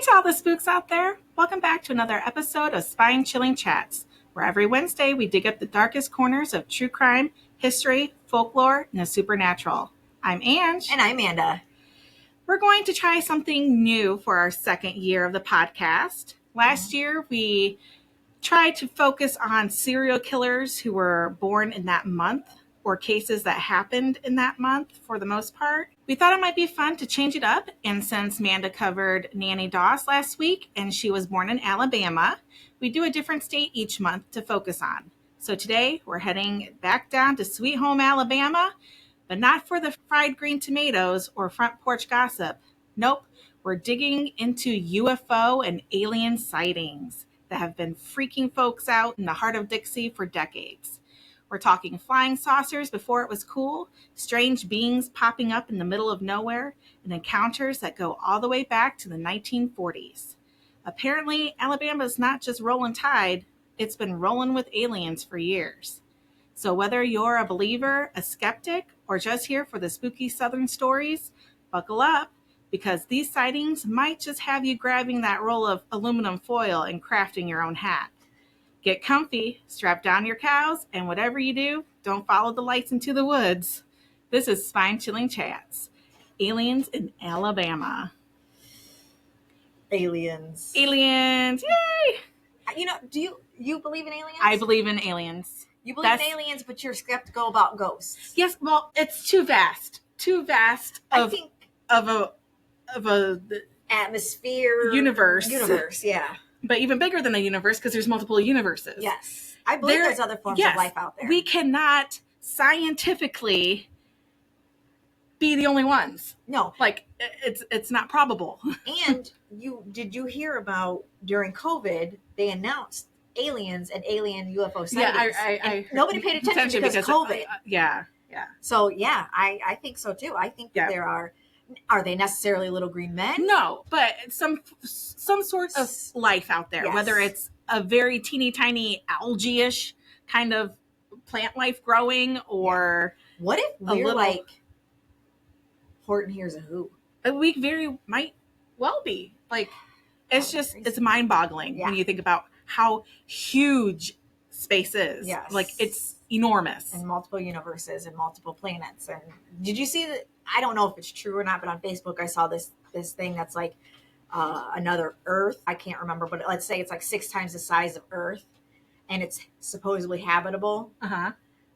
to all the spooks out there. Welcome back to another episode of Spine Chilling Chats, where every Wednesday we dig up the darkest corners of true crime, history, folklore, and the supernatural. I'm Ange. And I'm Amanda. We're going to try something new for our second year of the podcast. Last year we tried to focus on serial killers who were born in that month or cases that happened in that month for the most part. We thought it might be fun to change it up, and since Amanda covered Nanny Doss last week and she was born in Alabama, we do a different state each month to focus on. So today we're heading back down to Sweet Home, Alabama, but not for the fried green tomatoes or front porch gossip. Nope, we're digging into UFO and alien sightings that have been freaking folks out in the heart of Dixie for decades. We're talking flying saucers before it was cool, strange beings popping up in the middle of nowhere, and encounters that go all the way back to the 1940s. Apparently, Alabama's not just rolling tide, it's been rolling with aliens for years. So whether you're a believer, a skeptic, or just here for the spooky southern stories, buckle up, because these sightings might just have you grabbing that roll of aluminum foil and crafting your own hat. Get comfy, strap down your cows, and whatever you do, don't follow the lights into the woods. This is Spine Chilling Chats. Aliens in Alabama. Aliens. Aliens! Yay! You know, do you believe in aliens? I believe in aliens. You believe in aliens, but you're skeptical about ghosts. Yes, well, it's too vast. Too vast of a atmosphere. Universe, yeah. But even bigger than the universe, because there's multiple universes. Yes. I believe there's other forms of life out there. We cannot scientifically be the only ones. No. Like, it's not probable. And did you hear about, during COVID, they announced aliens and alien UFO sightings? Yeah, nobody paid attention because of COVID. Yeah. So, yeah, I think so, too. I think that there are they necessarily little green men? No, but some sort of life out there, yes. Whether it's a very teeny tiny algae-ish kind of plant life growing, or what if we're like Horton Hears a Who? We very might well be. Like, it's mind-boggling when you think about how huge space is. Yes. Like, it's enormous. And multiple universes and multiple planets. And did you see that? I don't know if it's true or not, but on Facebook I saw this thing that's like another Earth. I can't remember, but let's say it's like 6 times the size of Earth, and it's supposedly habitable.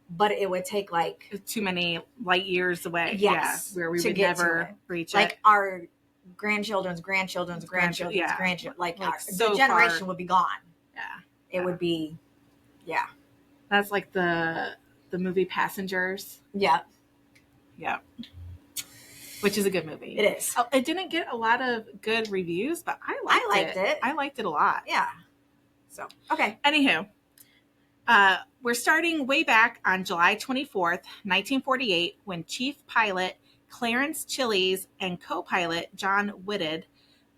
But it would take like too many light years away. Yes, where we would never reach it. Like our grandchildren's grandchildren. Like the generation would be gone. Yeah, it would be. Yeah, that's like the movie Passengers. Yeah. Which is a good movie. It is. Oh, it didn't get a lot of good reviews, but I liked it. I liked it a lot. Yeah. So, okay. Anywho, we're starting way back on July 24th, 1948, when Chief Pilot Clarence Chiles and co-pilot John Whitted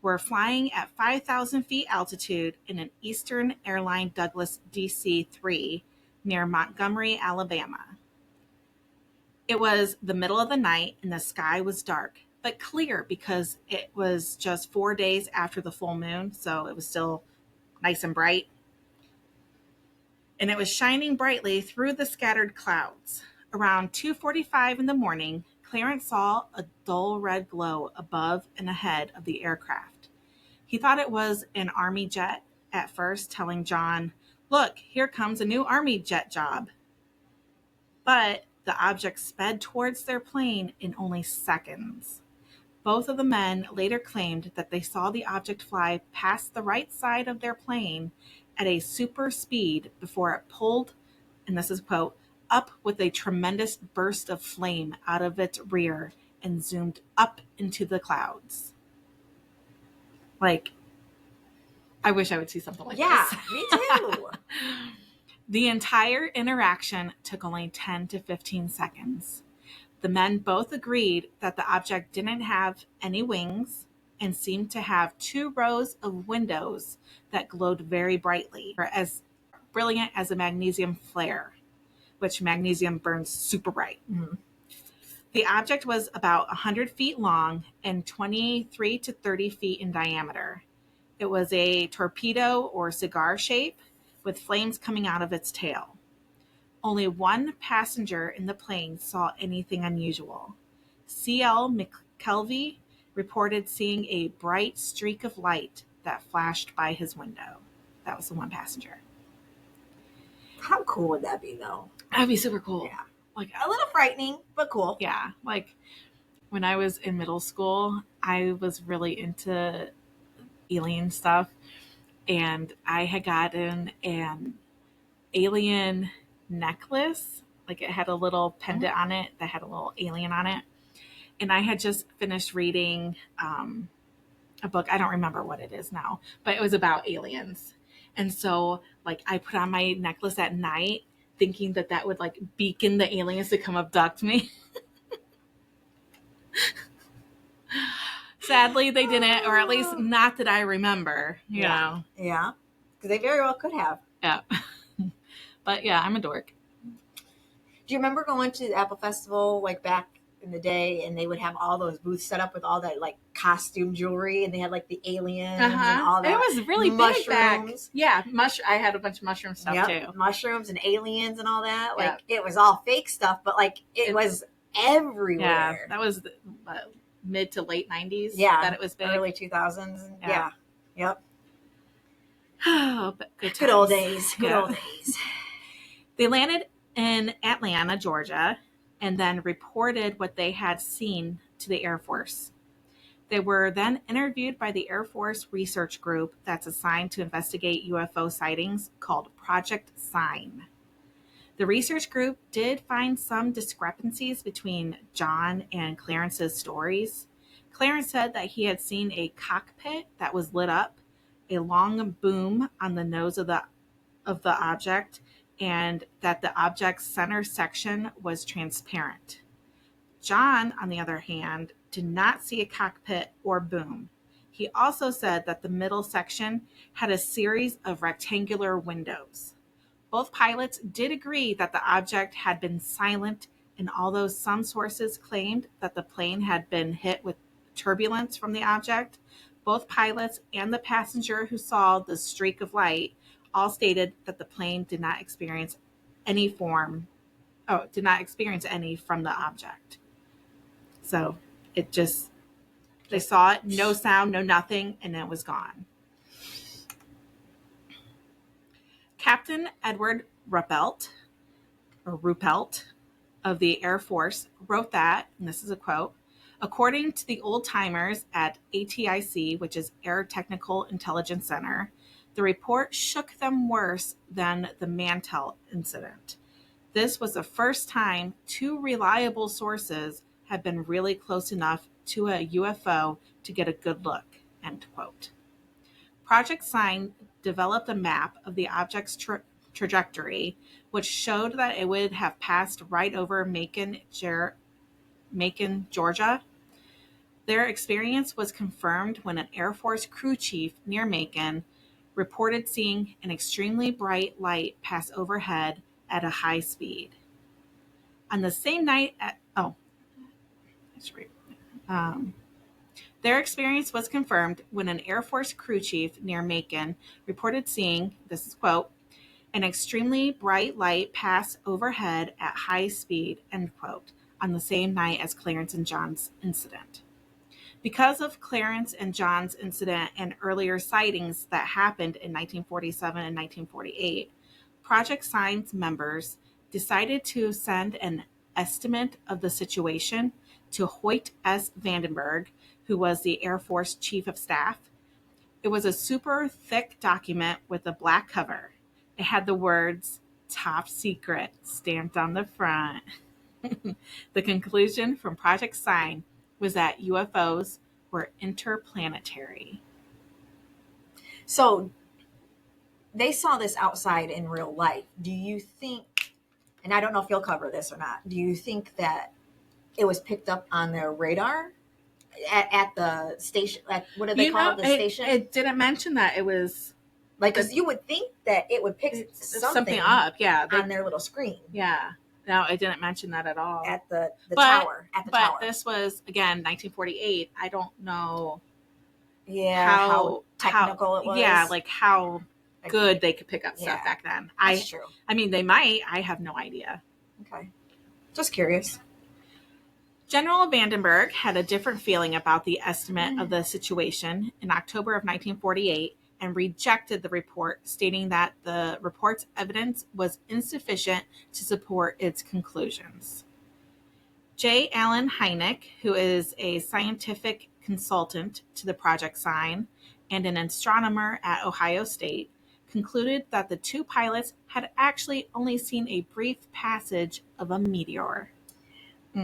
were flying at 5,000 feet altitude in an Eastern Airline Douglas DC-3 near Montgomery, Alabama. It was the middle of the night and the sky was dark, but clear because it was just 4 days after the full moon, so it was still nice and bright. And it was shining brightly through the scattered clouds. Around 2:45 in the morning, Clarence saw a dull red glow above and ahead of the aircraft. He thought it was an Army jet at first, telling John, "Look, here comes a new Army jet job." But the object sped towards their plane in only seconds. Both of the men later claimed that they saw the object fly past the right side of their plane at a super speed before it pulled, and this is quote, up with a tremendous burst of flame out of its rear and zoomed up into the clouds. Like, I wish I would see something like this. Yeah, me too. The entire interaction took only 10 to 15 seconds. The men both agreed that the object didn't have any wings and seemed to have 2 rows of windows that glowed very brightly, or as brilliant as a magnesium flare, which magnesium burns super bright. Mm-hmm. The object was about 100 feet long and 23 to 30 feet in diameter. It was a torpedo or cigar shape with flames coming out of its tail. Only one passenger in the plane saw anything unusual. C.L. McKelvey reported seeing a bright streak of light that flashed by his window. That was the one passenger. How cool would that be, though? That'd be super cool. Yeah. Like A little frightening, but cool. Yeah. Like when I was in middle school, I was really into alien stuff. And I had gotten an alien necklace. Like it had a little pendant on it that had a little alien on it. And I had just finished reading a book. I don't remember what it is now, but it was about aliens. And so like I put on my necklace at night thinking that that would like beacon the aliens to come abduct me. Sadly, they didn't, or at least not that I remember, you know. Yeah. Because they very well could have. Yeah. But yeah, I'm a dork. Do you remember going to the Apple Festival like back in the day, and they would have all those booths set up with all that like costume jewelry, and they had like the aliens and all that? It was really mushrooms. big back. Yeah, I had a bunch of mushroom stuff too. Mushrooms and aliens and all that. Like it was all fake stuff, but like it was everywhere. Yeah, that was the mid to late 90s. Yeah, that it was big. Early 2000s. Yeah. Yep. Oh, but good old days. Good old days. They landed in Atlanta, Georgia, and then reported what they had seen to the Air Force. They were then interviewed by the Air Force research group that's assigned to investigate UFO sightings called Project Sign. The research group did find some discrepancies between John and Clarence's stories. Clarence said that he had seen a cockpit that was lit up, a long boom on the nose of the object, and that the object's center section was transparent. John, on the other hand, did not see a cockpit or boom. He also said that the middle section had a series of rectangular windows. Both pilots did agree that the object had been silent, and although some sources claimed that the plane had been hit with turbulence from the object, both pilots and the passenger who saw the streak of light all stated that the plane did not experience any from the object. So it just, they saw it, no sound, no nothing, and it was gone. Captain Edward Ruppelt of the Air Force wrote that, and this is a quote, according to the old timers at ATIC, which is Air Technical Intelligence Center, the report shook them worse than the Mantell incident. This was the first time two reliable sources had been really close enough to a UFO to get a good look, end quote. Project Sign developed a map of the object's trajectory, which showed that it would have passed right over Macon, Georgia. Their experience was confirmed when an Air Force crew chief near Macon reported seeing an extremely bright light pass overhead at a high speed. On the same night their experience was confirmed when an Air Force crew chief near Macon reported seeing, this is quote, an extremely bright light pass overhead at high speed, end quote, on the same night as Clarence and John's incident. Because of Clarence and John's incident and earlier sightings that happened in 1947 and 1948, Project Sign's members decided to send an estimate of the situation to Hoyt S. Vandenberg, who was the Air Force Chief of Staff. It was a super thick document with a black cover. It had the words, "Top Secret," stamped on the front. The conclusion from Project Sign was that UFOs were interplanetary. So they saw this outside in real life. Do you think, and I don't know if you'll cover this or not, do you think that it was picked up on their radar at the station? What do they call the station? It didn't mention that it was like, because you would think that it would pick something up, on their little screen. Yeah. No, it didn't mention that at all. At the tower. But this was, again, 1948. I don't know how technical it was. Yeah, like how good they could pick up stuff back then. That's true. I mean, they might. I have no idea. Okay. Just curious. General Vandenberg had a different feeling about the estimate of the situation in October of 1948 and rejected the report, stating that the report's evidence was insufficient to support its conclusions. J. Allen Hynek, who is a scientific consultant to the Project Sign and an astronomer at Ohio State, concluded that the two pilots had actually only seen a brief passage of a meteor.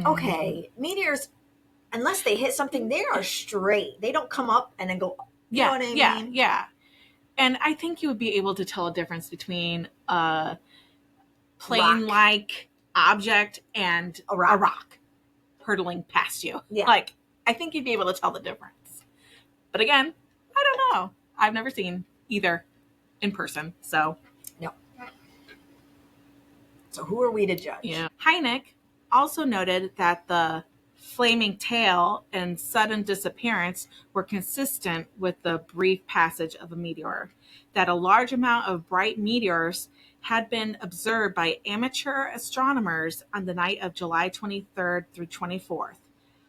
Okay, meteors, unless they hit something, they are straight. They don't come up and then go. You know what I mean? Yeah. And I think you would be able to tell a difference between a plane-like object and a rock hurtling past you. Yeah. Like, I think you'd be able to tell the difference. But again, I don't know. I've never seen either in person, so. No. So who are we to judge? Yeah. Hynek also noted that the flaming tail and sudden disappearance were consistent with the brief passage of a meteor, that a large amount of bright meteors had been observed by amateur astronomers on the night of July 23rd through 24th.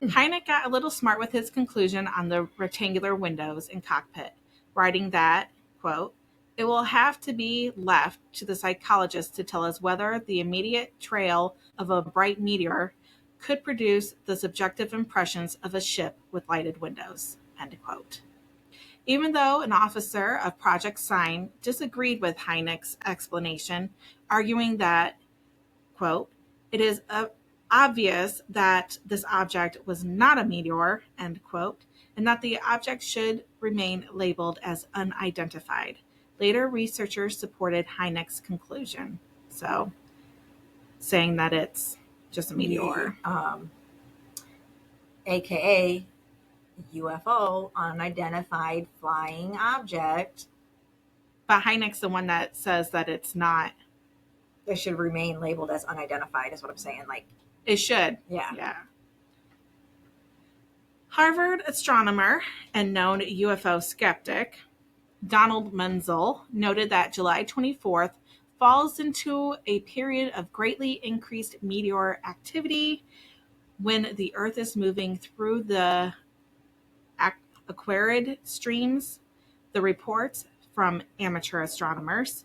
Hynek got a little smart with his conclusion on the rectangular windows in cockpit, writing that, quote, "It will have to be left to the psychologists to tell us whether the immediate trail of a bright meteor could produce the subjective impressions of a ship with lighted windows," end quote. Even though an officer of Project Sign disagreed with Hynek's explanation, arguing that, quote, "It is obvious that this object was not a meteor," end quote, and that the object should remain labeled as unidentified. Later, researchers supported Hynek's conclusion, so saying that it's just a meteor. AKA UFO, unidentified flying object. But Hynek's the one that says that it's not. It should remain labeled as unidentified, is what I'm saying. Like, it should. Yeah. Harvard astronomer and known UFO skeptic Donald Menzel noted that July 24th falls into a period of greatly increased meteor activity when the Earth is moving through the Aquarid streams. The reports from amateur astronomers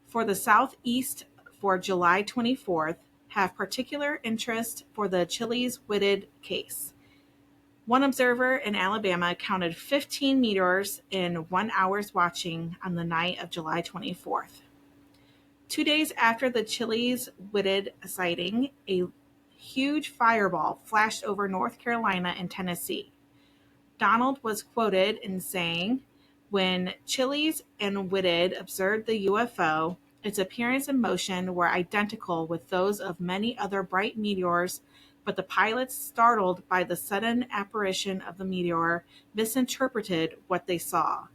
for the southeast for July 24th have particular interest for the Chiles-Whitted case. One observer in Alabama counted 15 meteors in 1 hour's watching on the night of July 24th. 2 days after the Chiles-Whitted sighting, a huge fireball flashed over North Carolina and Tennessee. Donald was quoted in saying, "When Chiles and Whitted observed the UFO, its appearance and motion were identical with those of many other bright meteors, but the pilots, startled by the sudden apparition of the meteor, misinterpreted what they saw.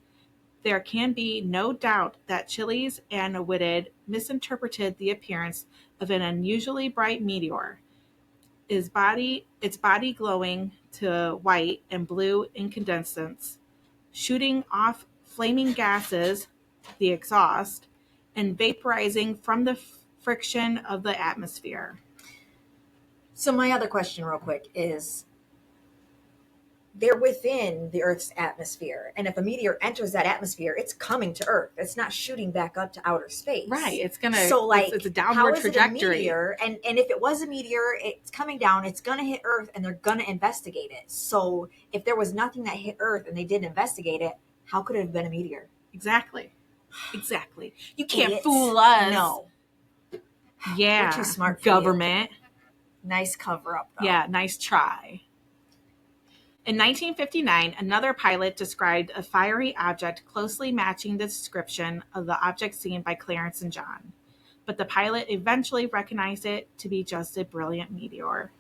There can be no doubt that Chiles and Whitted misinterpreted the appearance of an unusually bright meteor. Its body glowing to white and blue incandescents, shooting off flaming gases, the exhaust, and vaporizing from the friction of the atmosphere." So my other question real quick is, they're within the Earth's atmosphere. And if a meteor enters that atmosphere, it's coming to Earth. It's not shooting back up to outer space. Right. It's going to, so like, it's a downward trajectory. It a meteor? And if it was a meteor, it's coming down, it's going to hit Earth, and they're going to investigate it. So if there was nothing that hit Earth and they didn't investigate it, how could it have been a meteor? Exactly. You can't fool us. No. Yeah. We're too smart for government. You. Nice cover up, though. Yeah, nice try. In 1959, another pilot described a fiery object closely matching the description of the object seen by Clarence and John, but the pilot eventually recognized it to be just a brilliant meteor.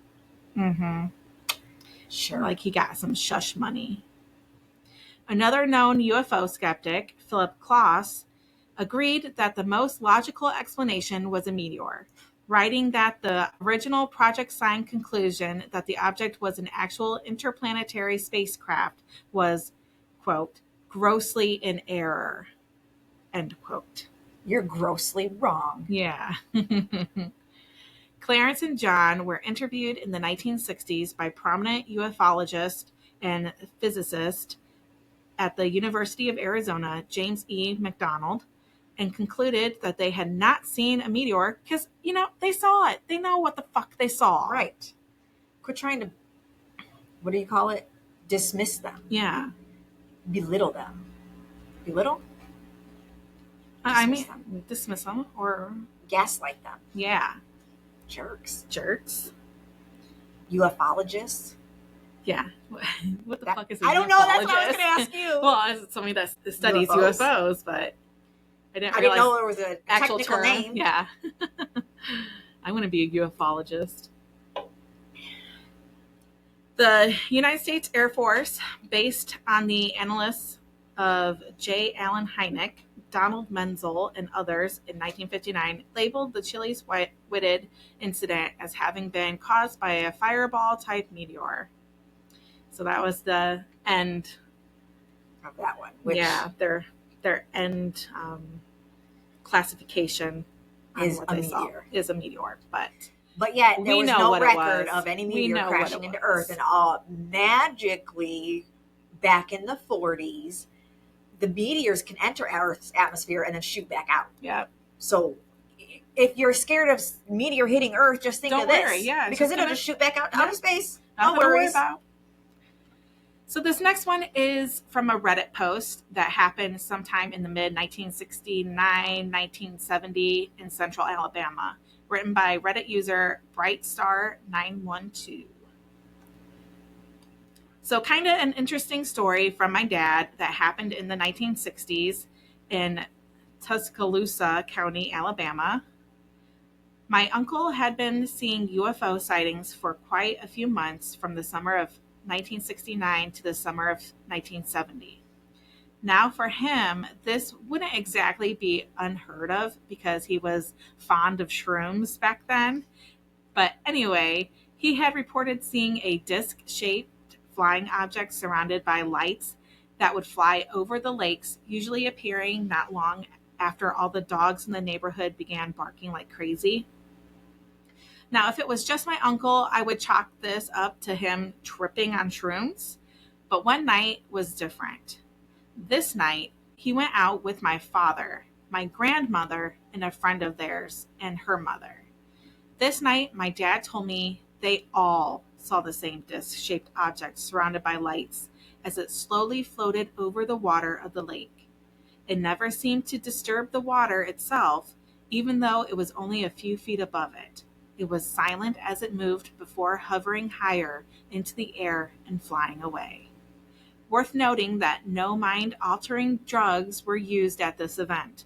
Sure. Like he got some shush money. Another known UFO skeptic, Philip Klaus, agreed that the most logical explanation was a meteor, writing that the original Project Sign conclusion that the object was an actual interplanetary spacecraft was, quote, grossly in error, end quote. You're grossly wrong. Yeah. Clarence and John were interviewed in the 1960s by prominent ufologist and physicist at the University of Arizona, James E. McDonald, and concluded that they had not seen a meteor because, they saw it. They know what the fuck they saw. Right. Quit trying to, what do you call it? Dismiss them. Yeah. Belittle them. Belittle? Dismiss them or gaslight them. Yeah. Jerks. Ufologists. Yeah. What the fuck is a I don't know. That's what I was going to ask you. Well, as somebody that studies UFOs, but I didn't know there was an actual technical name. Yeah. I want to be a ufologist. The United States Air Force, based on the analysis of J. Allen Hynek, Donald Menzel, and others in 1959, labeled the Chili's-Whitted incident as having been caused by a fireball-type meteor. So that was the end of that one. Their end classification is a meteor. Is a meteor, but yet there was no record of any meteor crashing into Earth, and magically back in the 40s, the meteors can enter Earth's atmosphere and then shoot back out. Yeah. So if you're scared of meteor hitting Earth, just think of this. Don't worry, yeah. Because it'll just shoot back out to outer space. No worries. So this next one is from a Reddit post that happened sometime in the mid-1969, 1970 in central Alabama, written by Reddit user BrightStar912. So kind of an interesting story from my dad that happened in the 1960s in Tuscaloosa County, Alabama. My uncle had been seeing UFO sightings for quite a few months from the summer of 1969 to the summer of 1970. Now for him, this wouldn't exactly be unheard of because he was fond of shrooms back then. But anyway, he had reported seeing a disc-shaped flying object surrounded by lights that would fly over the lakes, usually appearing not long after all the dogs in the neighborhood began barking like crazy. Now, if it was just my uncle, I would chalk this up to him tripping on shrooms. But one night was different. This night, he went out with my father, my grandmother, and a friend of theirs, and her mother. This night, my dad told me they all saw the same disc-shaped object surrounded by lights as it slowly floated over the water of the lake. It never seemed to disturb the water itself, even though it was only a few feet above it. It was silent as it moved before hovering higher into the air and flying away. Worth noting that no mind-altering drugs were used at this event.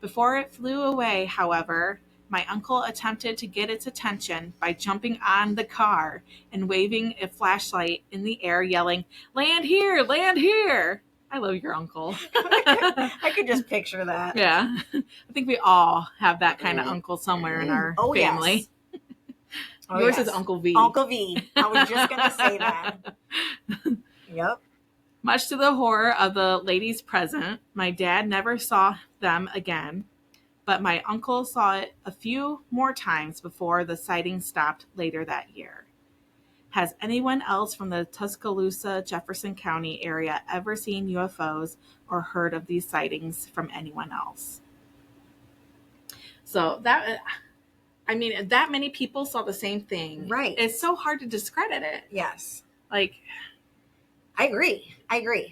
Before it flew away, however, my uncle attempted to get its attention by jumping on the car and waving a flashlight in the air, yelling, "Land here! Land here!" I love your uncle. I could just picture that. Yeah. I think we all have that kind of uncle somewhere in our family. Yes. Yours is Uncle V. Uncle V. I was just going to say that. Yep. Much to the horror of the ladies present, my dad never saw them again, but my uncle saw it a few more times before the sighting stopped later that year. Has anyone else from the Tuscaloosa, Jefferson County area ever seen UFOs or heard of these sightings from anyone else? So that many people saw the same thing. Right. It's so hard to discredit it. Yes. Like, I agree.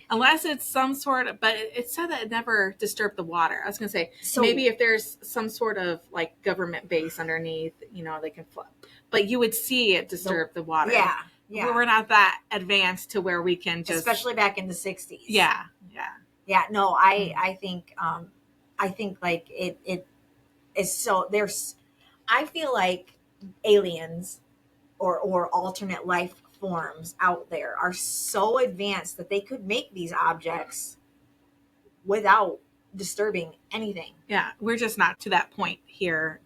Unless it's some sort of, but it said that it never disturbed the water. I was going to say, so maybe if there's some sort of like government base underneath, they can flood. But you would see it disturb the water. Yeah. We're not that advanced to where we can just... Especially back in the 60s. Yeah. No, I think like it is so... I feel like aliens or alternate life forms out there are so advanced that they could make these objects without disturbing anything. Yeah, we're just not to that point here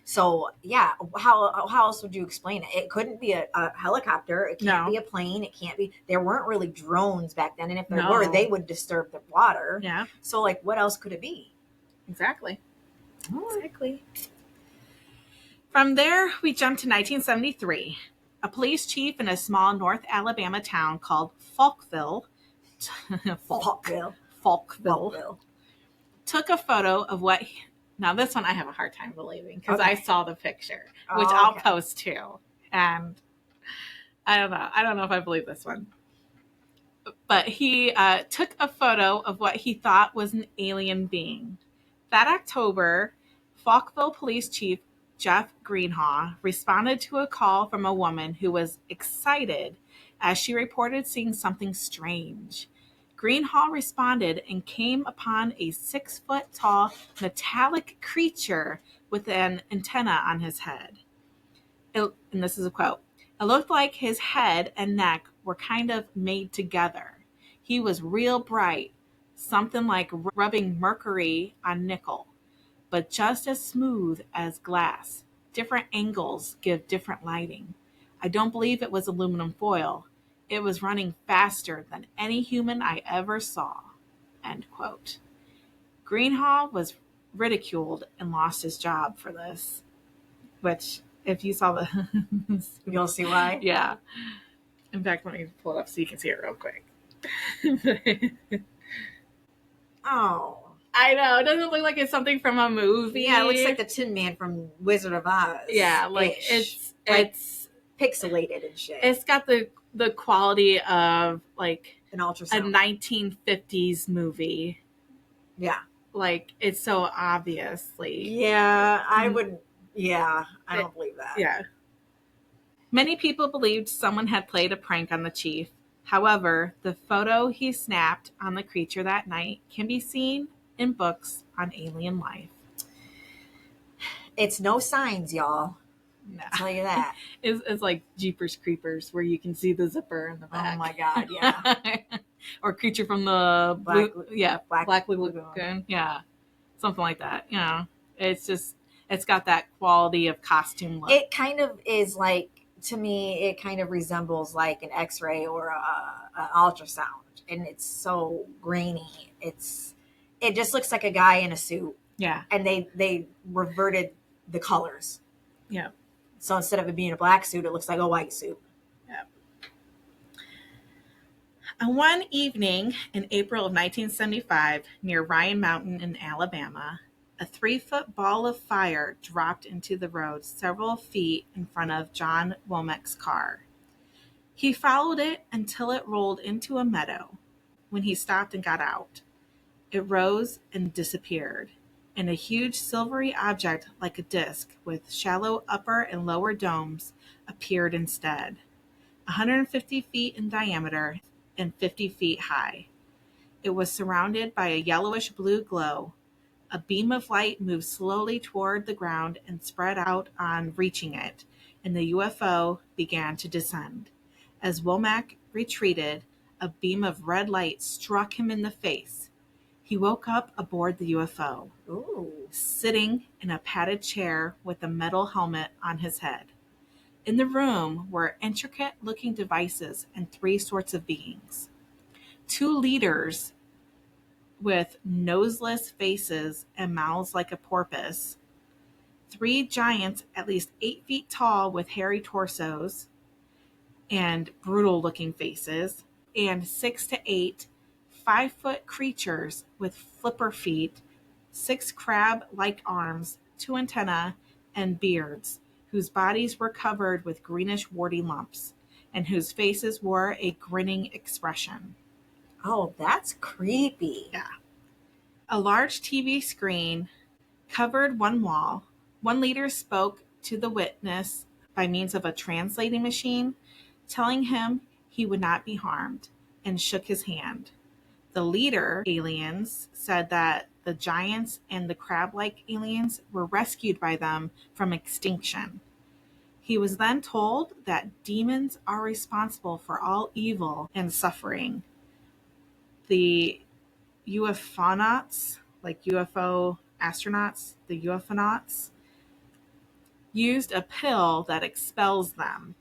So yeah, how else would you explain it? It couldn't be a helicopter. It can't No. be a plane. It can't be. There weren't really drones back then, and if there were, No. they would disturb the water. Yeah, So like, what else could it be? exactly. Exactly. From there, we jump to 1973. A police chief in a small North Alabama town called Falkville, Falkville. took a photo of what. Now, this one I have a hard time believing because I Okay. saw the picture, which Oh, I'll okay. post too. And I don't know. I don't know if I believe this one. But he took a photo of what he thought was an alien being. That October, Falkville Police Chief Jeff Greenhaw responded to a call from a woman who was excited as she reported seeing something strange. Greenhaw responded and came upon a 6-foot tall metallic creature with an antenna on his head. And this is a quote. It looked like his head and neck were kind of made together. He was real bright, something like rubbing mercury on nickel, but just as smooth as glass. Different angles give different lighting. I don't believe it was aluminum foil. It was running faster than any human I ever saw. End quote. Greenhaw was ridiculed and lost his job for this, which, if you saw the... You'll see why. Yeah. In fact, let me pull it up so you can see it real quick. Oh. I know. It doesn't look like it's something from a movie. Yeah, it looks like the Tin Man from Wizard of Oz. Yeah, like Ish. it's pixelated and shit. It's got the quality of like an ultrasound. A 1950s movie. Yeah. Like it's so obviously. Yeah, I would. Yeah, I don't believe that. Yeah. Many people believed someone had played a prank on the chief. However, the photo he snapped on the creature that night can be seen in books on alien life. It's no signs, y'all. No. I'll tell you that. It's like Jeepers Creepers, where you can see the zipper in the back. Oh my god, yeah. Or Creature from the Black Lagoon. Lagoon. Yeah, something like that. You know, it's got that quality of costume look. It kind of is like, to me, it kind of resembles like an X-ray or an ultrasound, and it's so grainy. It just looks like a guy in a suit. Yeah, and they reverted the colors. Yeah. So instead of it being a black suit, it looks like a white suit. Yeah. And one evening in April of 1975, near Ryan Mountain in Alabama, a 3-foot ball of fire dropped into the road several feet in front of John Womack's car. He followed it until it rolled into a meadow. When he stopped and got out, it rose and disappeared, and a huge silvery object like a disc with shallow upper and lower domes appeared instead, 150 feet in diameter and 50 feet high. It was surrounded by a yellowish-blue glow. A beam of light moved slowly toward the ground and spread out on reaching it, and the UFO began to descend. As Womack retreated, a beam of red light struck him in the face. He woke up aboard the UFO, sitting in a padded chair with a metal helmet on his head. In the room were intricate-looking devices and 3 sorts of beings. 2 leaders with noseless faces and mouths like a porpoise. 3 giants at least 8 feet tall with hairy torsos and brutal-looking faces. And 6 to 8 5-foot creatures with flipper feet, 6 crab-like arms, 2 antennae, and beards, whose bodies were covered with greenish warty lumps, and whose faces wore a grinning expression. Oh, that's creepy. Yeah. A large TV screen covered one wall. One leader spoke to the witness by means of a translating machine, telling him he would not be harmed, and shook his hand. The leader aliens said that the giants and the crab-like aliens were rescued by them from extinction. He was then told that demons are responsible for all evil and suffering. The UFOnauts, like UFO astronauts, the UFOnauts, used a pill that expels them.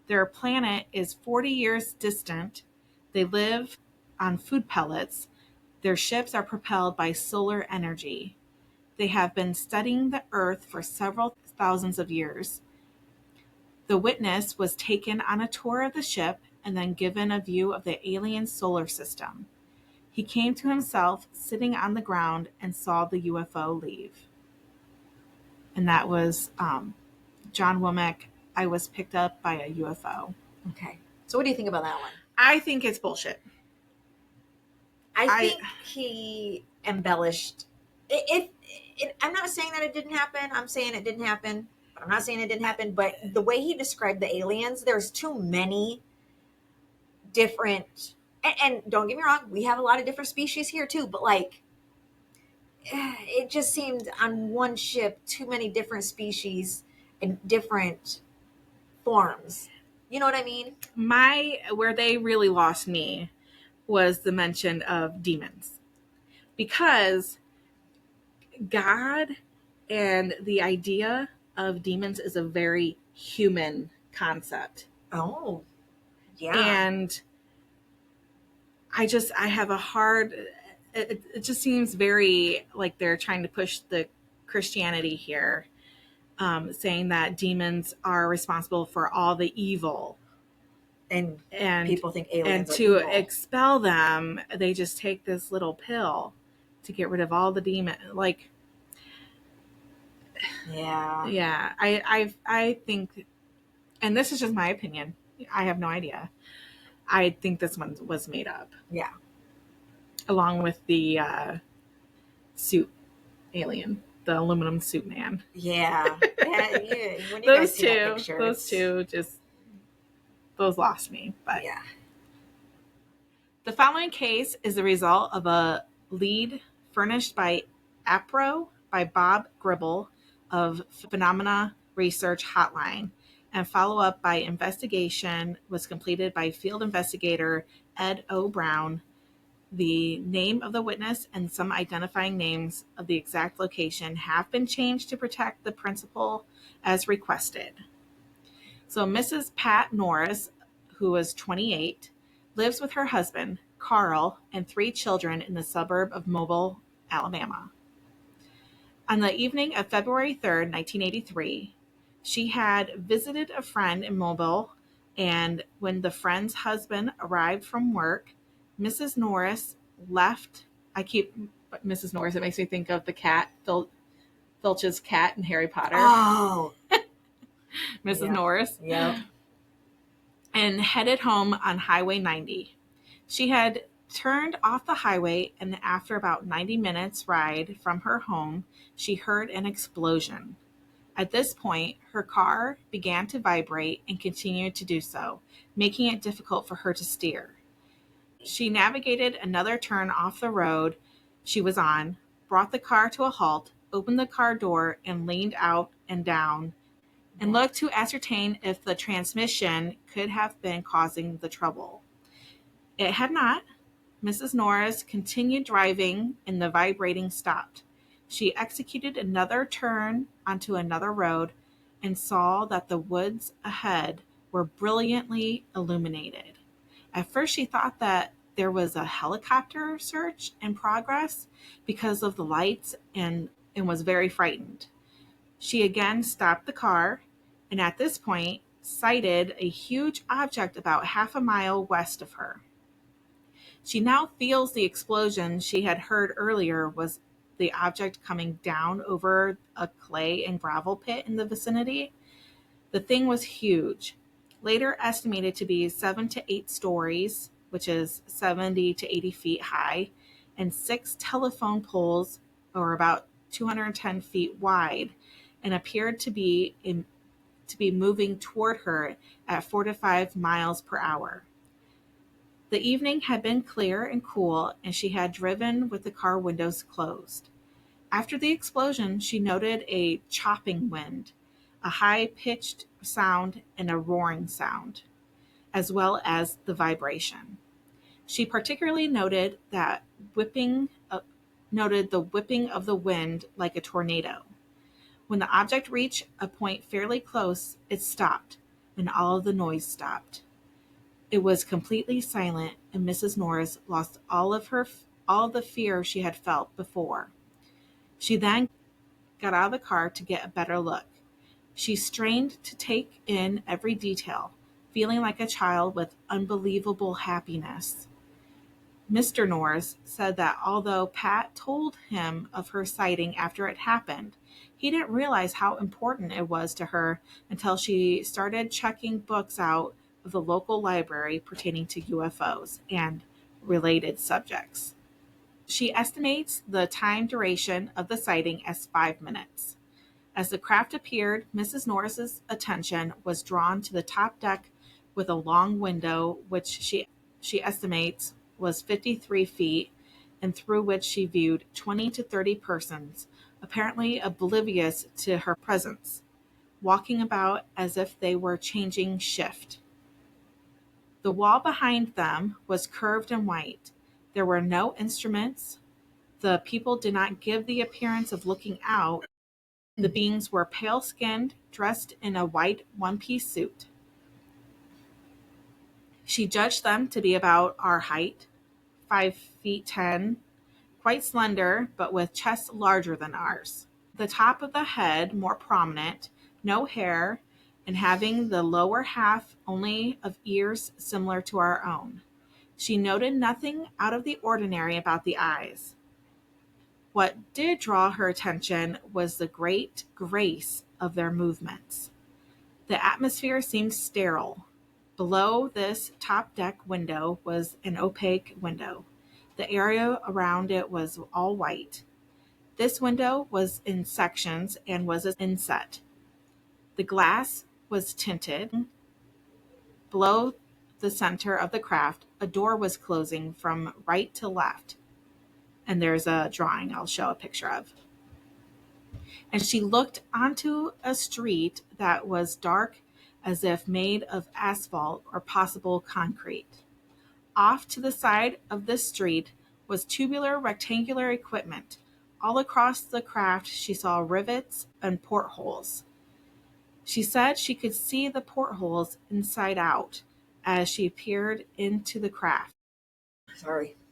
Their planet is 40 years distant. They live on food pellets. Their ships are propelled by solar energy. They have been studying the Earth for several thousands of years. The witness was taken on a tour of the ship and then given a view of the alien solar system. He came to himself sitting on the ground and saw the UFO leave. And that was John Womack. I was picked up by a UFO. Okay. So what do you think about that one? I think it's bullshit. I think he embellished. I'm not saying that it didn't happen. I'm saying it didn't happen. But I'm not saying it didn't happen. But the way he described the aliens, there's too many different. And don't get me wrong, we have a lot of different species here too. But like, it just seemed on one ship too many different species and different forms. You know what I mean? Where they really lost me was the mention of demons, because God and the idea of demons is a very human concept. Oh, yeah. And I have a hard, it just seems very like they're trying to push the Christianity here, saying that demons are responsible for all the evil. And people think aliens and are to evil. expel them, they just take this little pill to get rid of all the demon. Like, yeah. I think, and this is just my opinion, I have no idea. I think this one was made up. Yeah. Along with the suit alien, the aluminum suit man. Yeah. Yeah. When you guys see that picture, those two just, those lost me. But yeah. The following case is the result of a lead furnished by APRO by Bob Gribble of Phenomena Research Hotline, and follow-up by investigation was completed by field investigator Ed O. Brown. The name of the witness and some identifying names of the exact location have been changed to protect the principal as requested. So Mrs. Pat Norris, who was 28, lives with her husband, Carl, and 3 children in the suburb of Mobile, Alabama. On the evening of February 3rd, 1983, she had visited a friend in Mobile, and when the friend's husband arrived from work, Mrs. Norris left. I keep Mrs. Norris, it makes me think of the cat, Filch's cat in Harry Potter. Oh. Mrs. Norris. Yep. And headed home on Highway 90. She had turned off the highway, and after about 90 minutes ride from her home, she heard an explosion. At this point, her car began to vibrate and continued to do so, making it difficult for her to steer. She navigated another turn off the road she was on, brought the car to a halt, opened the car door, and leaned out and down and looked to ascertain if the transmission could have been causing the trouble. It had not. Mrs. Norris continued driving, and the vibrating stopped. She executed another turn onto another road and saw that the woods ahead were brilliantly illuminated. At first, she thought that there was a helicopter search in progress because of the lights and was very frightened. She again stopped the car, and at this point sighted a huge object about half a mile west of her. She now feels the explosion she had heard earlier was the object coming down over a clay and gravel pit in the vicinity. The thing was huge, later estimated to be 7 to 8 stories, which is 70 to 80 feet high, and 6 telephone poles, or about 210 feet wide, and appeared to be moving toward her at 4 to 5 miles per hour. The evening had been clear and cool, and she had driven with the car windows closed. After the explosion, she noted a chopping wind, a high-pitched sound, and a roaring sound, as well as the vibration. She particularly noted the whipping of the wind like a tornado. When the object reached a point fairly close, it stopped, and all of the noise stopped. It was completely silent, and Mrs. Norris lost all of the fear she had felt before. She then got out of the car to get a better look. She strained to take in every detail, feeling like a child with unbelievable happiness. Mr. Norris said that although Pat told him of her sighting after it happened, he didn't realize how important it was to her until she started checking books out of the local library pertaining to UFOs and related subjects. She estimates the time duration of the sighting as 5 minutes. As the craft appeared, Mrs. Norris's attention was drawn to the top deck with a long window, which she estimates was 53 feet, and through which she viewed 20 to 30 persons, apparently oblivious to her presence, walking about as if they were changing shift. The wall behind them was curved and white. There were no instruments. The people did not give the appearance of looking out. The beings were pale-skinned, dressed in a white one-piece suit. She judged them to be about our height, 5 feet 10, quite slender, but with chests larger than ours. The top of the head more prominent, no hair, and having the lower half only of ears similar to our own. She noted nothing out of the ordinary about the eyes. What did draw her attention was the great grace of their movements. The atmosphere seemed sterile. Below this top deck window was an opaque window. The area around it was all white. This window was in sections and was an inset. The glass was tinted. Below the center of the craft, a door was closing from right to left. And there's a drawing I'll show a picture of. And she looked onto a street that was dark as if made of asphalt or possible concrete. Off to the side of this street was tubular rectangular equipment. All across the craft she saw rivets and portholes. She said she could see the portholes inside out as she peered into the craft.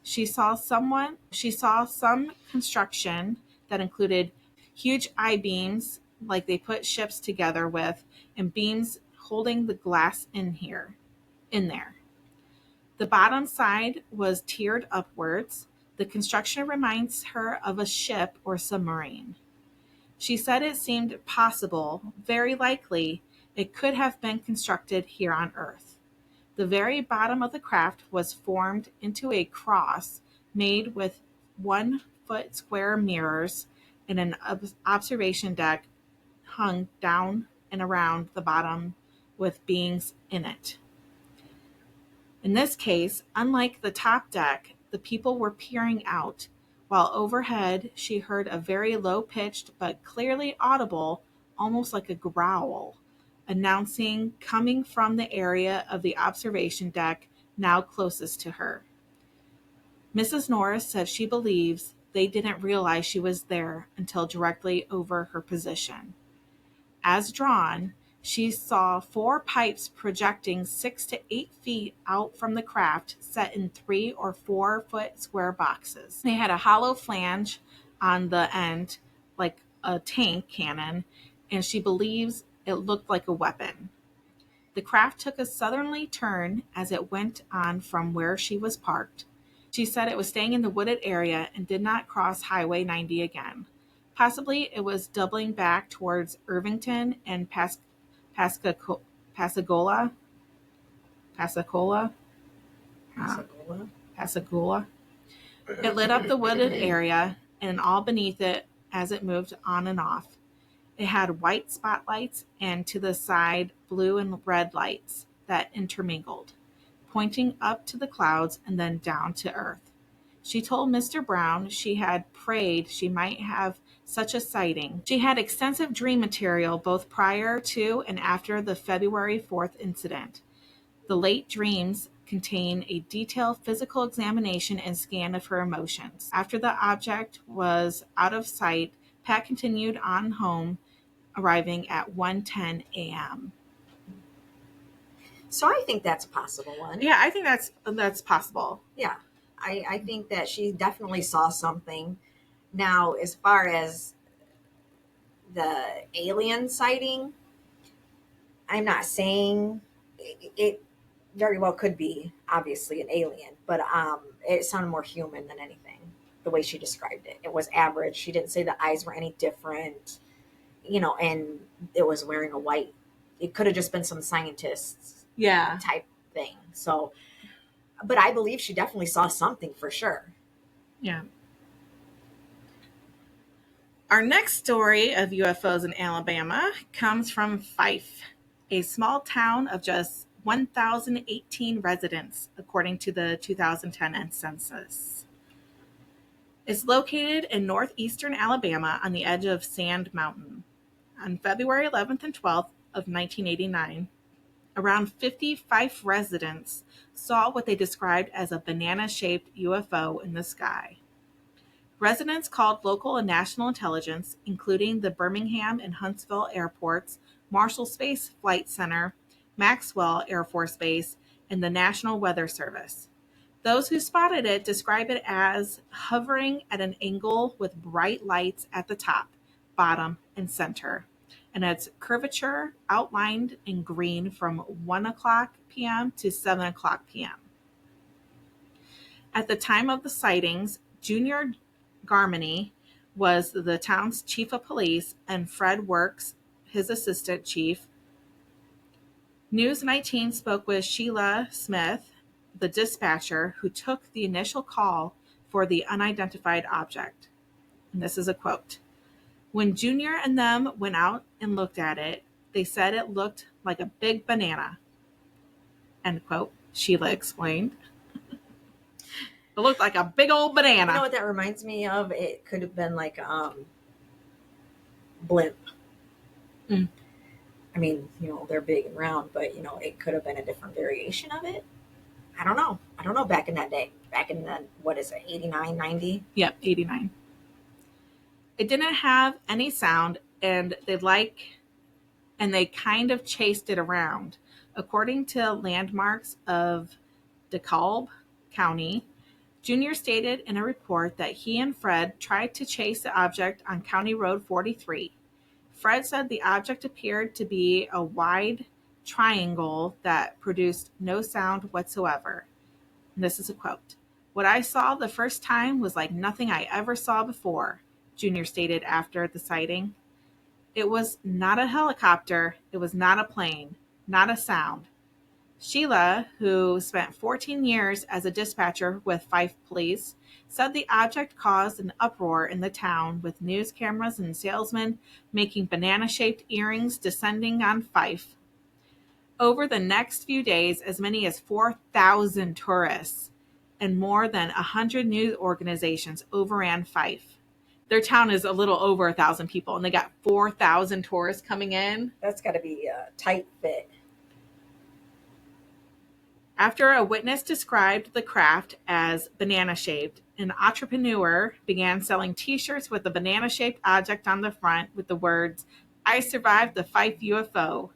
She saw some construction that included huge I-beams like they put ships together with, and beams holding the glass in there. The bottom side was tiered upwards. The construction reminds her of a ship or submarine. She said it seemed possible, very likely, it could have been constructed here on Earth. The very bottom of the craft was formed into a cross made with 1-foot square mirrors, and an observation deck hung down and around the bottom with beings in it. In this case, unlike the top deck, the people were peering out, while overhead she heard a very low-pitched but clearly audible, almost like a growl, announcing coming from the area of the observation deck now closest to her. Mrs. Norris said she believes they didn't realize she was there until directly over her position. As drawn, she saw 4 pipes projecting 6 to 8 feet out from the craft, set in 3 or 4 foot square boxes. They had a hollow flange on the end, like a tank cannon, and she believes it looked like a weapon. The craft took a southerly turn as it went on from where she was parked. She said it was staying in the wooded area and did not cross Highway 90 again. Possibly it was doubling back towards Irvington and Pascagoula. It lit up the wooded area and all beneath it as it moved on and off. It had white spotlights and to the side blue and red lights that intermingled, pointing up to the clouds and then down to earth. She told Mr. Brown she had prayed she might have such a sighting. She had extensive dream material both prior to and after the February 4th incident. The late dreams contain a detailed physical examination and scan of her emotions. After the object was out of sight, Pat continued on home arriving at 1:10 a.m. So I think that's a possible one. Yeah, I think that's possible. Yeah. I think that she definitely saw something. Now, as far as the alien sighting, I'm not saying it very well could be obviously an alien, but it sounded more human than anything. The way she described it, it was average. She didn't say the eyes were any different, and it was wearing a white. It could have just been some scientists type thing. So, but I believe she definitely saw something for sure. Yeah. Our next story of UFOs in Alabama comes from Fife, a small town of just 1,018 residents, according to the 2010 census. It's located in northeastern Alabama on the edge of Sand Mountain. On February 11th and 12th of 1989, around 55 residents saw what they described as a banana-shaped UFO in the sky. Residents called local and national intelligence, including the Birmingham and Huntsville airports, Marshall Space Flight Center, Maxwell Air Force Base, and the National Weather Service. Those who spotted it describe it as hovering at an angle with bright lights at the top, bottom, and center, and its curvature outlined in green from 1 o'clock p.m. to 7 o'clock p.m. At the time of the sightings, Junior Garmany was the town's chief of police, and Fred Works, his assistant chief. News 19 spoke with Sheila Smith, the dispatcher who took the initial call for the unidentified object. And this is a quote. When Junior and them went out and looked at it, they said it looked like a big banana. End quote, Sheila explained. It looked like a big old banana. You know what that reminds me of? It could have been like blimp. Mm. I mean, they're big and round, but it could have been a different variation of it. I don't know back in that day. Back in the, what is it, 89, 90? Yep, 89. It didn't have any sound, and they kind of chased it around. According to landmarks of DeKalb County, Junior stated in a report that he and Fred tried to chase the object on County Road 43. Fred said the object appeared to be a wide triangle that produced no sound whatsoever. And this is a quote. What I saw the first time was like nothing I ever saw before, Junior stated after the sighting. It was not a helicopter. It was not a plane. Not a sound. Sheila, who spent 14 years as a dispatcher with Fife Police, said the object caused an uproar in the town, with news cameras and salesmen making banana-shaped earrings descending on Fife. Over the next few days, as many as 4,000 tourists and more than 100 news organizations overran Fife. Their town is a little over 1,000 people, and they got 4,000 tourists coming in. That's got to be a tight fit. After a witness described the craft as banana-shaped, an entrepreneur began selling T-shirts with a banana-shaped object on the front with the words, "I survived the Fife UFO."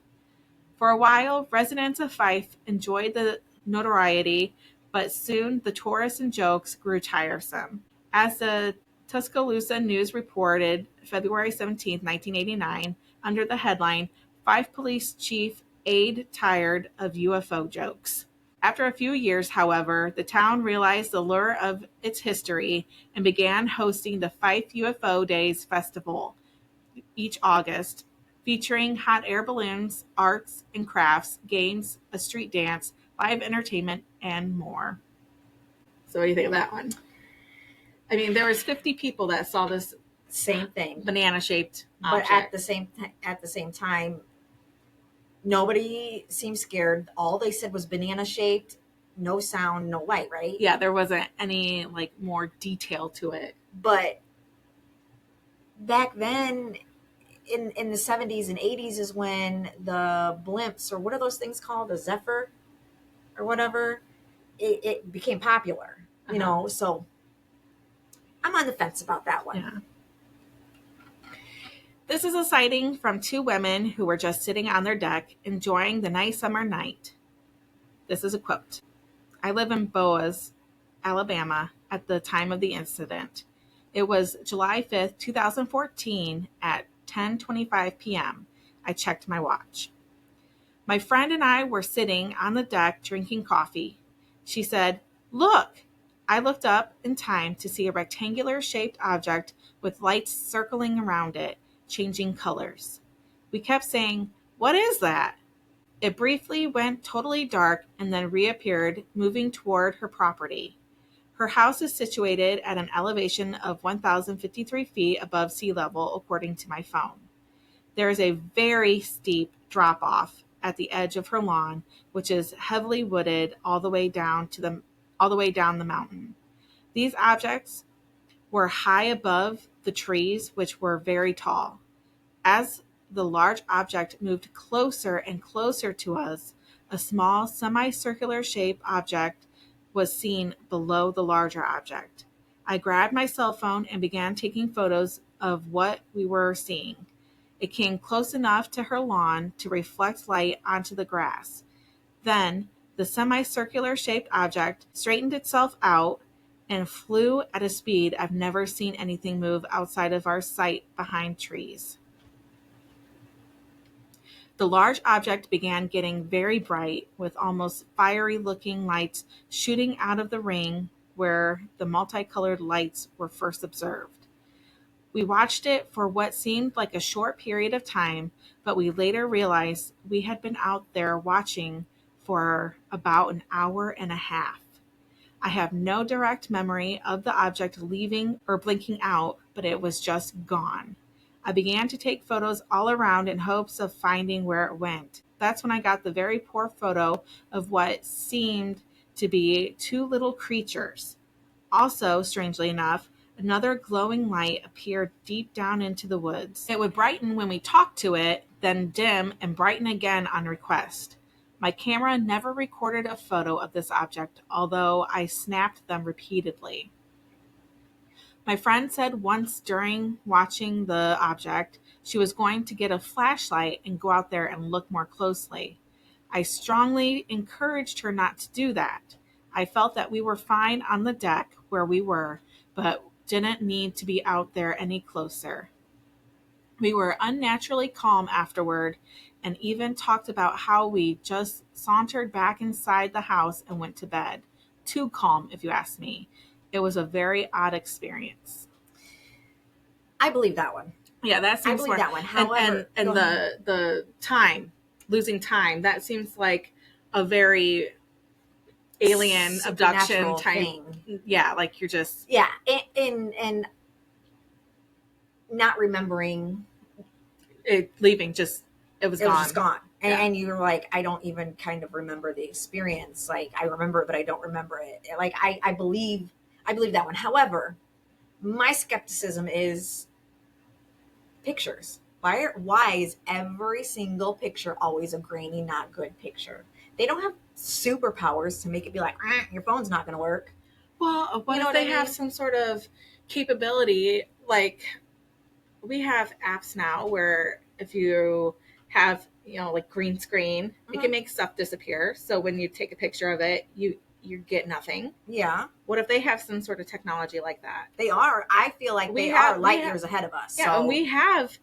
For a while, residents of Fife enjoyed the notoriety, but soon the tourists and jokes grew tiresome. As the Tuscaloosa News reported February 17, 1989, under the headline, "Fife Police Chief Aide Tired of UFO Jokes." After a few years, however, the town realized the lure of its history and began hosting the Fife UFO Days Festival each August, featuring hot air balloons, arts and crafts, games, a street dance, live entertainment, and more. So what do you think of that one? I mean, there was 50 people that saw this same thing, banana-shaped object. But at the same time, nobody seemed scared. All they said was banana-shaped, no sound, no light, right? Yeah, there wasn't any more detail to it. But back then, in the 70s and 80s is when the blimps, or what are those things called, the Zephyr or whatever, it became popular, so I'm on the fence about that one. Yeah. This is a sighting from two women who were just sitting on their deck enjoying the nice summer night. This is a quote. I live in Boaz, Alabama at the time of the incident. It was July 5th, 2014 at 10:25 p.m. I checked my watch. My friend and I were sitting on the deck drinking coffee. She said, "Look!" I looked up in time to see a rectangular shaped object with lights circling around it, changing colors. We kept saying, "What is that?" It briefly went totally dark and then reappeared, moving toward her property. Her house is situated at an elevation of 1,053 feet above sea level, according to my phone. There is a very steep drop off at the edge of her lawn, which is heavily wooded all the way down the mountain. These objects were high above the trees, which were very tall. As the large object moved closer and closer to us, a small semicircular shaped object was seen below the larger object. I grabbed my cell phone and began taking photos of what we were seeing. It came close enough to her lawn to reflect light onto the grass. Then the semicircular shaped object straightened itself out and flew at a speed I've never seen anything move outside of our sight behind trees. The large object began getting very bright, with almost fiery-looking lights shooting out of the ring where the multicolored lights were first observed. We watched it for what seemed like a short period of time, but we later realized we had been out there watching for about an hour and a half. I have no direct memory of the object leaving or blinking out, but it was just gone. I began to take photos all around in hopes of finding where it went. That's when I got the very poor photo of what seemed to be two little creatures. Also, strangely enough, another glowing light appeared deep down into the woods. It would brighten when we talked to it, then dim and brighten again on request. My camera never recorded a photo of this object, although I snapped them repeatedly. My friend said once during watching the object, she was going to get a flashlight and go out there and look more closely. I strongly encouraged her not to do that. I felt that we were fine on the deck where we were, but didn't need to be out there any closer. We were unnaturally calm afterward and even talked about how we just sauntered back inside the house and went to bed. Too calm, if you ask me. It was a very odd experience. I believe that one. Yeah, that seems I believe that one. However, and the time, losing time, that seems like a very alien abduction type thing. Yeah, like you're just and not remembering it leaving, just it was just gone. And you were like, I don't even kind of remember the experience. Like, I remember it, but I don't remember it. Like, I believe that one. However, my skepticism is pictures. Why is every single picture always a grainy, not good picture? They don't have superpowers to make it be like, your phone's not going to work. Well, what if they have some sort of capability? Like, we have apps now where if you have, like green screen, it can make stuff disappear. So when you take a picture of it, you get nothing. Yeah. What if they have some sort of technology like that? They are. I feel like they are light years ahead of us. Yeah, and we have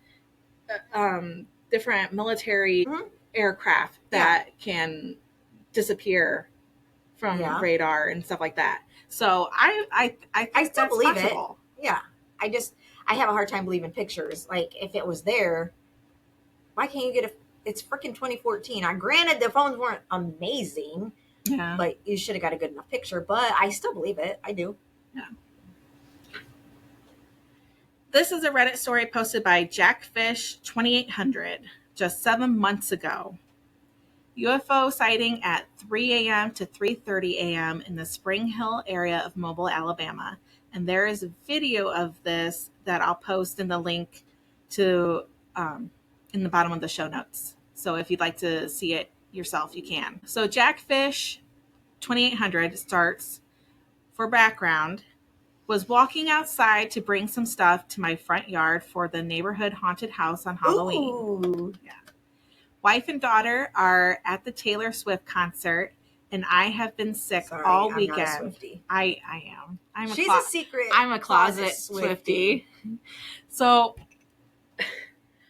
different military aircraft that can disappear from radar and stuff like that. So I still believe possible. It. Yeah. I have a hard time believing pictures. Like, if it was there, why can't you get it's freaking 2014. Granted, the phones weren't amazing. Yeah. But you should have got a good enough picture. But I still believe it. I do. Yeah. This is a Reddit story posted by Jackfish2800 just 7 months ago. UFO sighting at 3 a.m. to 3:30 a.m. in the Spring Hill area of Mobile, Alabama. And there is a video of this that I'll post in the link to in the bottom of the show notes. So if you'd like to see it yourself, you can. So Jackfish2800 starts, for background, Was walking outside to bring some stuff to my front yard for the neighborhood haunted house on Halloween. Ooh. Yeah. Wife and daughter are at the Taylor Swift concert, and I have been sick all weekend. I'm not a Swiftie. I am. She's a secret. I'm a closet Swiftie. So,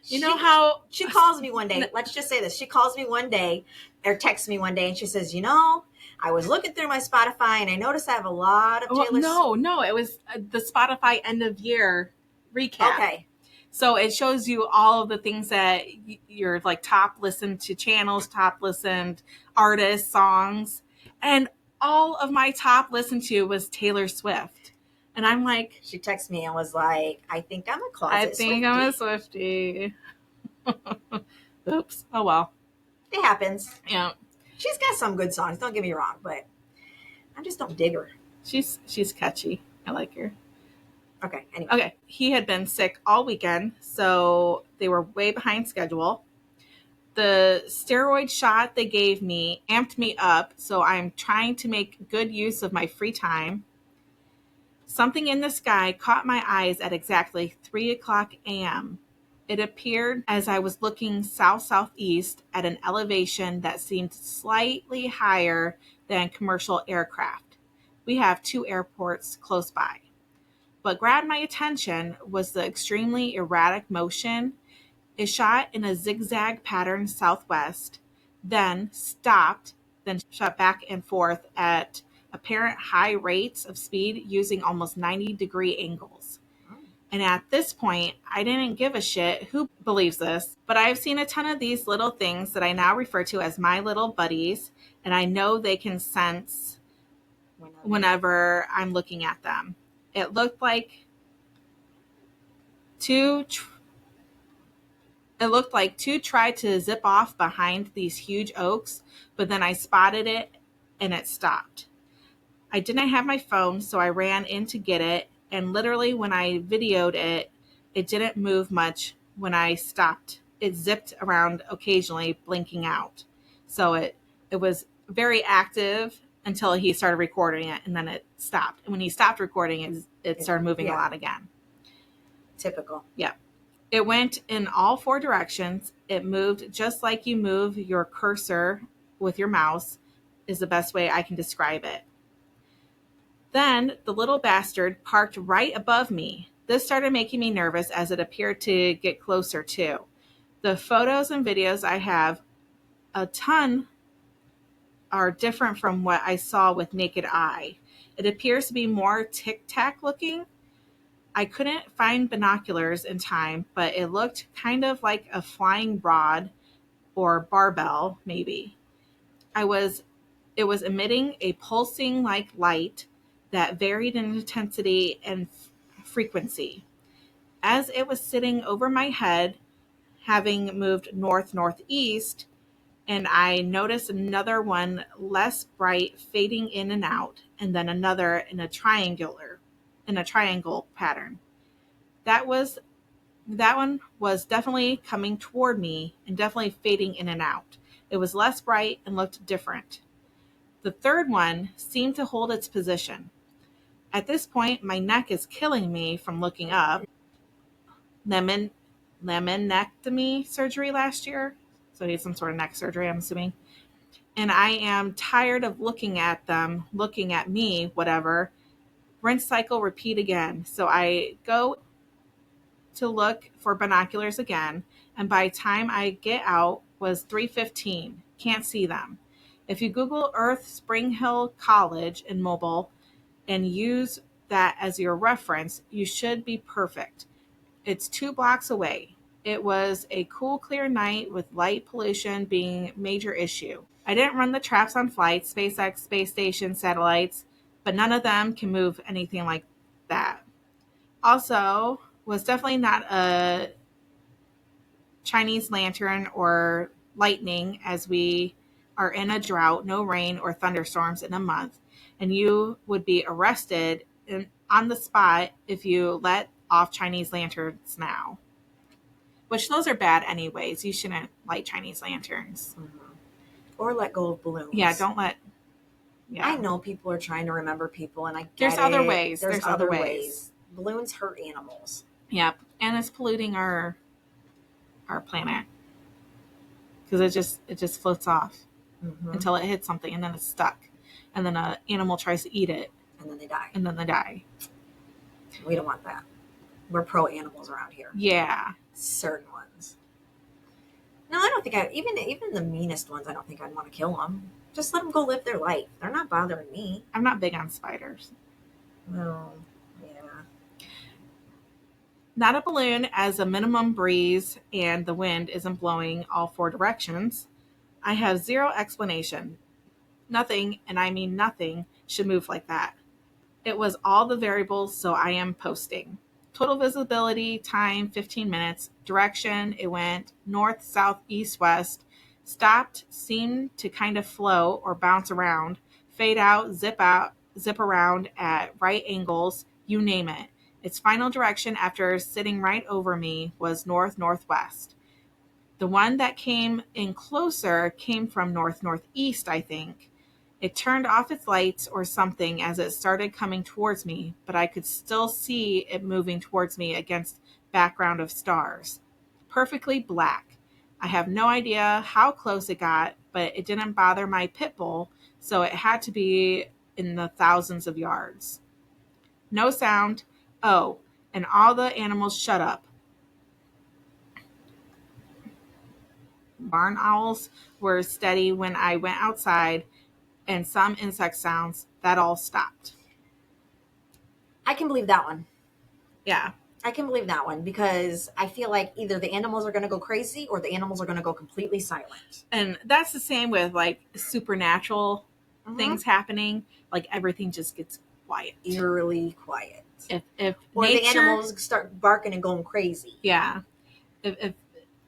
you know how she calls me one day. Let's just say this. She calls me one day or texts me one day and she says, I was looking through my Spotify and I noticed I have a lot of Taylor Swift. No. It was the Spotify end of year recap. Okay. So it shows you all of the things that you're like top listened to channels, top listened artists, songs. And all of my top listened to was Taylor Swift. And I'm like... She texted me and was like, I think I'm a closet Swiftie. I'm a Swiftie. Oops. Oh, well. It happens. Yeah. She's got some good songs, don't get me wrong, but I just don't dig her. She's catchy. I like her. Okay, anyway. Okay, he had been sick all weekend, so they were way behind schedule. The steroid shot they gave me amped me up, so I'm trying to make good use of my free time. Something in the sky caught my eyes at exactly 3 o'clock a.m. It appeared as I was looking south-southeast at an elevation that seemed slightly higher than commercial aircraft. We have 2 airports close by. What grabbed my attention was the extremely erratic motion. It shot in a zigzag pattern southwest, then stopped, then shot back and forth at apparent high rates of speed using almost 90-degree angles. And at this point, I didn't give a shit who believes this, but I've seen a ton of these little things that I now refer to as my little buddies, and I know they can sense whenever I'm looking at them. It looked like two tried to zip off behind these huge oaks, but then I spotted it and it stopped. I didn't have my phone, so I ran in to get it, and literally when I videoed it, it didn't move much when I stopped. It zipped around occasionally, blinking out. So it was very active until he started recording it, and then it stopped. And when he stopped recording, it started moving a lot again. Typical. Yeah. It went in all 4 directions. It moved just like you move your cursor with your mouse, is the best way I can describe it. Then the little bastard parked right above me. This started making me nervous as it appeared to get closer too. The photos and videos I have a ton are different from what I saw with naked eye. It appears to be more tic-tac looking. I couldn't find binoculars in time, but it looked kind of like a flying rod or barbell, maybe. It was emitting a pulsing like light that varied in intensity and frequency. As it was sitting over my head, having moved northeast, and I noticed another one less bright fading in and out, and then another in a triangle pattern. That one was definitely coming toward me and definitely fading in and out. It was less bright and looked different. The third one seemed to hold its position. At this point, my neck is killing me from looking up. Laminectomy surgery last year. So he had some sort of neck surgery, I'm assuming. And I am tired of looking at them, looking at me, whatever. Rinse cycle, repeat again. So I go to look for binoculars again, and by the time I get out was 3:15. Can't see them. If you Google Earth Spring Hill College in Mobile and use that as your reference, you should be perfect. It's 2 blocks away. It was a cool, clear night with light pollution being a major issue. I didn't run the traps on flights, SpaceX, space station, satellites, but none of them can move anything like that. Also, was definitely not a Chinese lantern or lightning, as we are in a drought, no rain or thunderstorms in a month, and you would be arrested on the spot if you let off Chinese lanterns now. Which those are bad anyways. You shouldn't light Chinese lanterns. Mm-hmm. Or let go of balloons. Yeah, don't let... Yeah. I know people are trying to remember people, and I get There's it. other ways. There's other ways. Balloons hurt animals. Yep. And it's polluting our planet. Because it just floats off until it hits something, and then it's stuck. And then an animal tries to eat it. And then they die. And then they die. We don't want that. We're pro animals around here. Yeah. Certain ones. No, I don't think even the meanest ones, I don't think I'd want to kill them. Just let them go live their life. They're not bothering me. I'm not big on spiders. No. Yeah. Not a balloon, as a minimum breeze and the wind isn't blowing all 4 directions. I have zero explanation. Nothing, and I mean nothing, should move like that. It was all the variables, so I am posting. Total visibility, time, 15 minutes. Direction, it went north, south, east, west. Stopped, seemed to kind of flow or bounce around. Fade out, zip around at right angles, you name it. Its final direction after sitting right over me was north-northwest. The one that came in closer came from north-northeast, I think. It turned off its lights or something as it started coming towards me, but I could still see it moving towards me against background of stars. Perfectly black. I have no idea how close it got, but it didn't bother my pit bull, so it had to be in the thousands of yards. No sound. Oh, and all the animals shut up. Barn owls were steady when I went outside, and some insect sounds, that all stopped. I can believe that one. Yeah. I can believe that one because I feel like either the animals are going to go crazy or the animals are going to go completely silent. And that's the same with like supernatural things happening. Like everything just gets quiet. Eerily quiet. If or nature, the animals start barking and going crazy. Yeah. If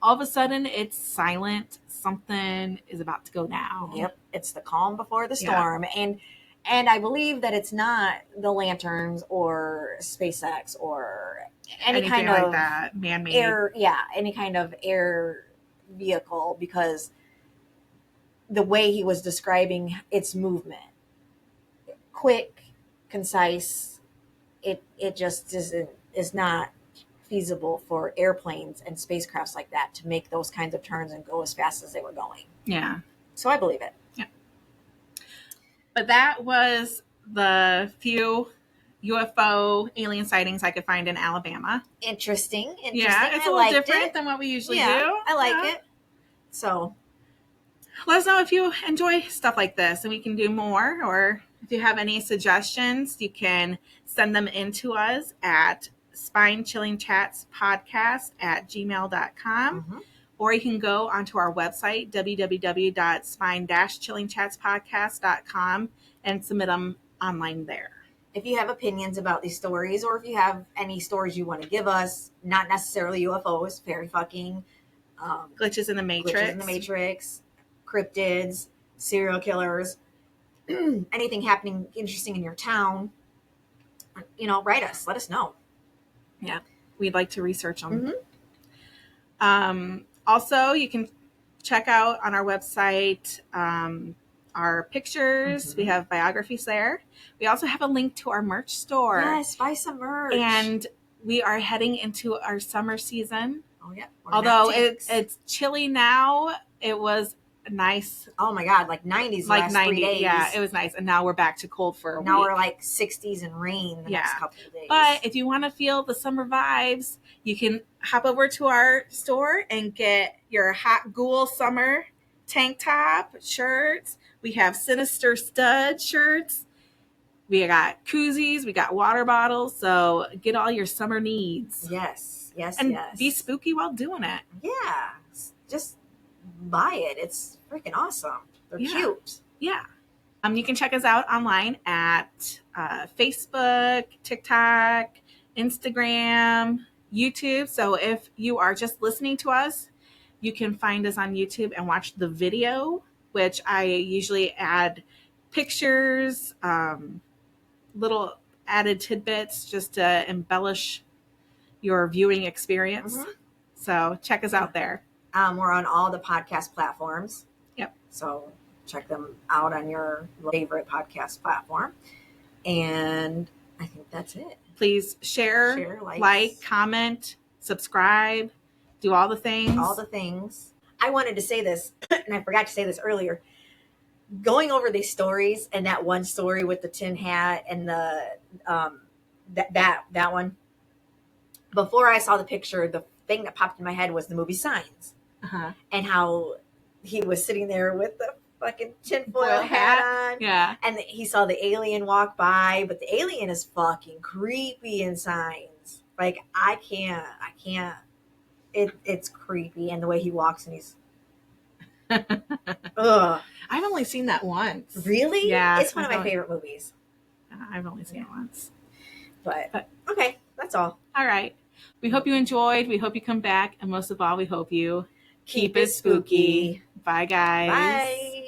all of a sudden it's silent, something is about to go down. Yep. It's the calm before the storm. Yeah. And I believe that it's not the lanterns or SpaceX or anything kind of like that, man-made air. Yeah, any kind of air vehicle, because the way he was describing its movement, quick, concise, it just is not feasible for airplanes and spacecrafts like that to make those kinds of turns and go as fast as they were going. Yeah. So I believe it. Yeah. But that was the few UFO alien sightings I could find in Alabama. Interesting. Yeah, it's a little different than what we usually do. I like it. So let us know if you enjoy stuff like this and we can do more, or if you have any suggestions, you can send them in to us at spinechillingchatspodcast@gmail.com. Or you can go onto our website, www.spine-chillingchatspodcast.com, and submit them online there. If you have opinions about these stories, or if you have any stories you want to give us, not necessarily UFOs, fairy fucking, glitches in the Matrix, cryptids, serial killers, anything happening interesting in your town, write us. Let us know. Yeah, we'd like to research them. Also, you can check out on our website our pictures. We have biographies there. We also have a link to our merch store. Yes, buy some merch. And we are heading into our summer season. Oh, yeah. Although it's chilly now, it was nice. Oh, my God. Like 90s like last 90, 3 days. Yeah, it was nice. And now we're back to cold for a week. Now we're like 60s and rain the next couple of days. But if you want to feel the summer vibes, you can hop over to our store and get your hot ghoul summer tank top, shirts. We have sinister stud shirts. We got koozies. We got water bottles. So get all your summer needs. Yes. And be spooky while doing it. Yeah. Just buy it. It's freaking awesome. They're cute. Yeah. You can check us out online at Facebook, TikTok, Instagram, YouTube. So if you are just listening to us, you can find us on YouTube and watch the video, which I usually add pictures, little added tidbits just to embellish your viewing experience. So check us out there. We're on all the podcast platforms. Yep. So check them out on your favorite podcast platform. And I think that's it. Please share, like, comment, subscribe, do all the things. All the things. I wanted to say this, and I forgot to say this earlier. Going over these stories, and that one story with the tin hat and the that one. Before I saw the picture, the thing that popped in my head was the movie Signs, and how he was sitting there with the fucking tinfoil hat on. Yeah. And he saw the alien walk by, but the alien is fucking creepy in Signs. Like, I can't. It's creepy. And the way he walks and he's... Ugh. I've only seen that once. Really? Yeah. It's one of my favorite movies. I've only seen it once. But, okay. That's all. All right. We hope you enjoyed. We hope you come back. And most of all, we hope you keep it spooky. Bye, guys. Bye.